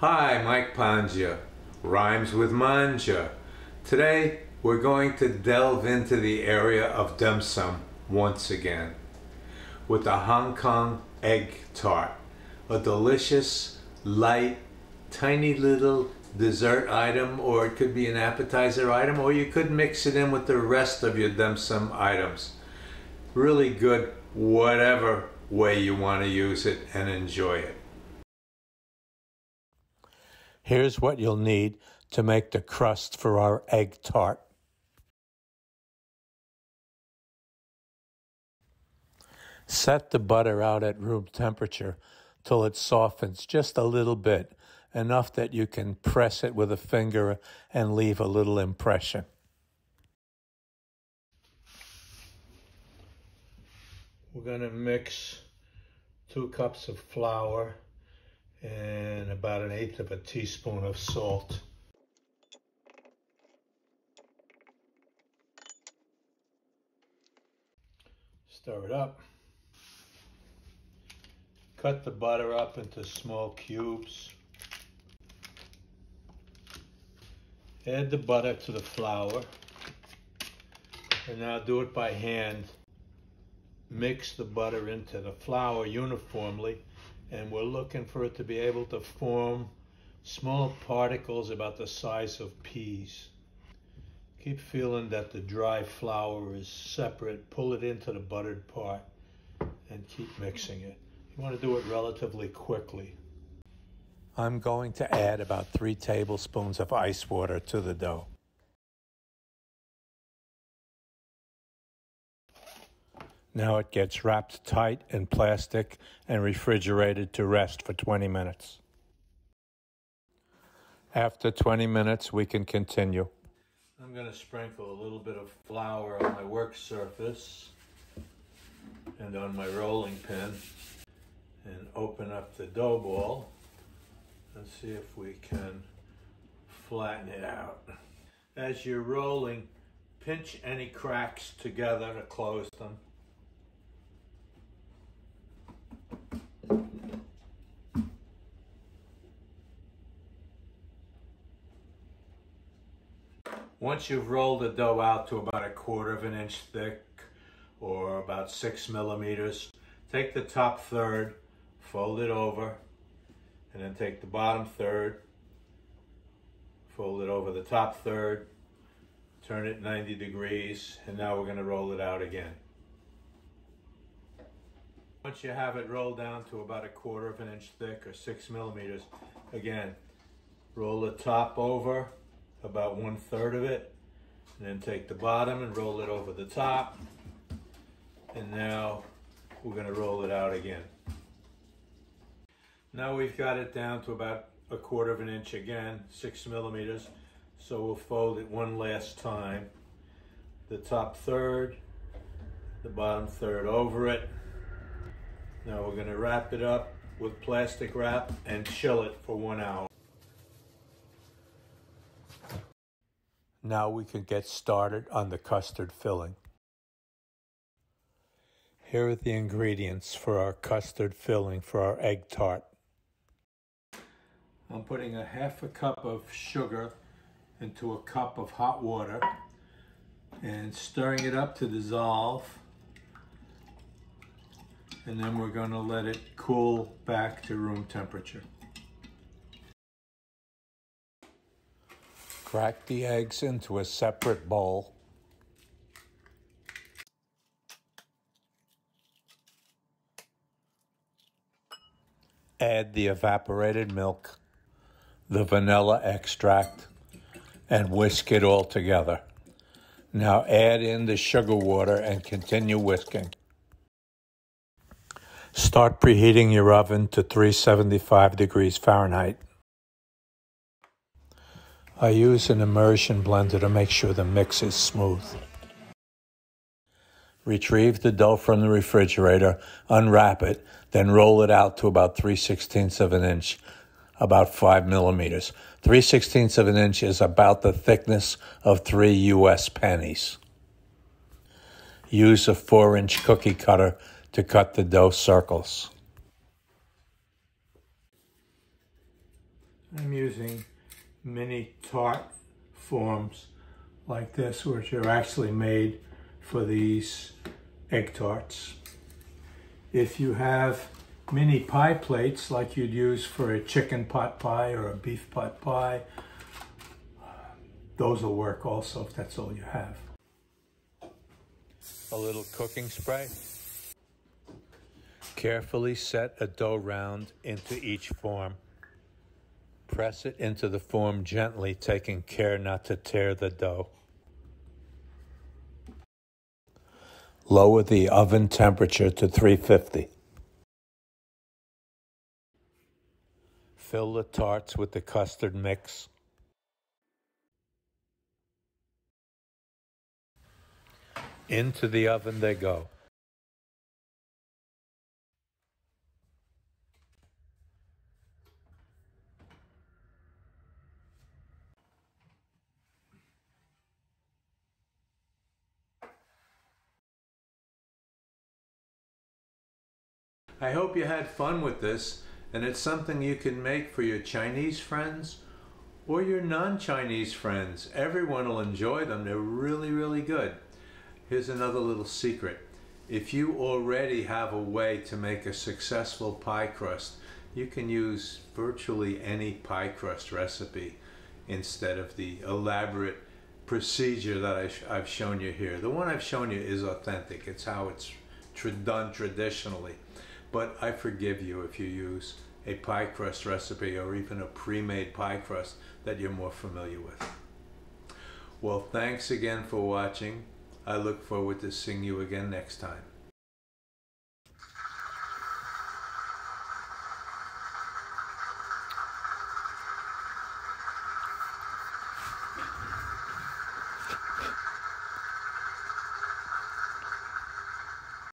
Hi, Mike Panja, rhymes with manja. Today we're going to delve into the area of dim sum once again with the Hong Kong Egg Tart, a delicious, light, tiny little dessert item, or it could be an appetizer item, or you could mix it in with the rest of your dim sum items. Really good whatever way you want to use it and enjoy it. Here's what you'll need to make the crust for our egg tart. Set the butter out at room temperature till it softens just a little bit, enough that you can press it with a finger and leave a little impression. We're going to mix 2 cups of flour and about 1/8 of a teaspoon of salt. Stir it up. Cut the butter up into small cubes. Add the butter to the flour. And now do it by hand. Mix the butter into the flour uniformly, and we're looking for it to be able to form small particles about the size of peas. Keep feeling that the dry flour is separate. Pull it into the buttered part and keep mixing it. You want to do it relatively quickly. I'm going to add about 3 tablespoons of ice water to the dough. Now it gets wrapped tight in plastic and refrigerated to rest for 20 minutes. After 20 minutes, we can continue. I'm going to sprinkle a little bit of flour on my work surface and on my rolling pin and open up the dough ball and see if we can flatten it out. As you're rolling, pinch any cracks together to close them. Once you've rolled the dough out to about 1/4 inch thick, or about 6 millimeters, take the top third, fold it over, and then take the bottom third, fold it over the top third, turn it 90 degrees, and now we're going to roll it out again. Once you have it rolled down to about 1/4 inch thick, or 6 millimeters, again, roll the top over, about 1/3 of it, and then take the bottom and roll it over the top, and now we're going to roll it out again. Now we've got it down to about 1/4 inch again, 6 millimeters, so we'll fold it one last time. The top third, the bottom third over it. Now we're going to wrap it up with plastic wrap and chill it for 1 hour. Now we can get started on the custard filling. Here are the ingredients for our custard filling for our egg tart. I'm putting 1/2 cup of sugar into a cup of hot water and stirring it up to dissolve. And then we're going to let it cool back to room temperature. Crack the eggs into a separate bowl. Add the evaporated milk, the vanilla extract, and whisk it all together. Now add in the sugar water and continue whisking. Start preheating your oven to 375 degrees Fahrenheit. I use an immersion blender to make sure the mix is smooth. Retrieve the dough from the refrigerator, unwrap it, then roll it out to about 3/16 of an inch, about 5 millimeters. 3/16 of an inch is about the thickness of 3 US pennies. Use a 4-inch cookie cutter to cut the dough circles. I'm using mini tart forms like this, which are actually made for these egg tarts. If you have mini pie plates like you'd use for a chicken pot pie or a beef pot pie, those will work also if that's all you have. A little cooking spray. Carefully set a dough round into each form. Press it into the form gently, taking care not to tear the dough. Lower the oven temperature to 350. Fill the tarts with the custard mix. Into the oven they go. I hope you had fun with this, and it's something you can make for your Chinese friends or your non-Chinese friends. Everyone will enjoy them. They're really, really good. Here's another little secret. If you already have a way to make a successful pie crust, you can use virtually any pie crust recipe instead of the elaborate procedure that I've shown you here. The one I've shown you is authentic. It's how it's done traditionally. But I forgive you if you use a pie crust recipe or even a pre-made pie crust that you're more familiar with. Well, thanks again for watching. I look forward to seeing you again next time.